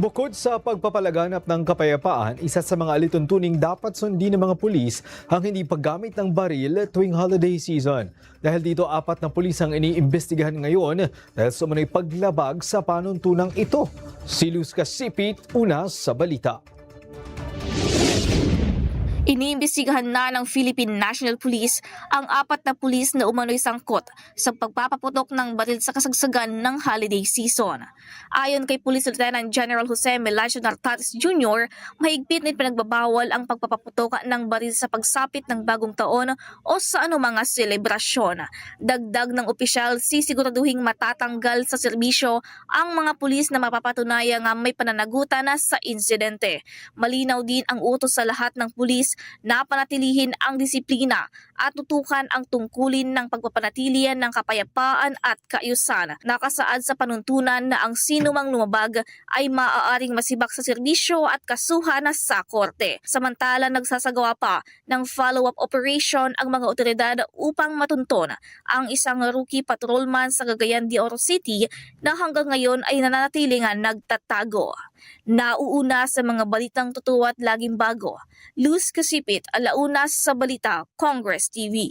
Bukod sa pagpapalaganap ng kapayapaan, isa sa mga alituntuning dapat sundin ng mga pulis ang hindi paggamit ng baril tuwing holiday season. Dahil dito, 4 na pulis ang iniimbestigahan ngayon dahil sa umano'y paglabag sa panuntunang ito. Si Luz Casipit, una sa balita. Iniimbestigahan na ng Philippine National Police ang 4 na pulis na umano'y sangkot sa pagpapaputok ng baril sa kasagsagan ng holiday season. Ayon kay Police Lieutenant General Jose Melancio Nartates Jr., mahigpit na pinagbabawal ang pagpapaputok ng baril sa pagsapit ng bagong taon o sa anumang selebrasyon. Dagdag ng opisyal, sisiguraduhing matatanggal sa serbisyo ang mga pulis na mapapatunayang may pananagutan sa insidente. Malinaw din ang utos sa lahat ng pulis na panatilihin ang disiplina at tutukan ang tungkulin ng pagpapanatilian ng kapayapaan at kaayusan. Nakasaad sa panuntunan na ang sinumang lumabag ay maaaring masibak sa serbisyo at kasuhan sa korte. Samantala, nagsasagawa pa ng follow-up operation ang mga otoridad upang matunton ang isang rookie patrolman sa Cagayan de Oro City na hanggang ngayon ay nananatiling nagtatago. Nauuna sa mga balitang totoo at laging bago. Luz Casipit, alauna sa balita, Congress TV.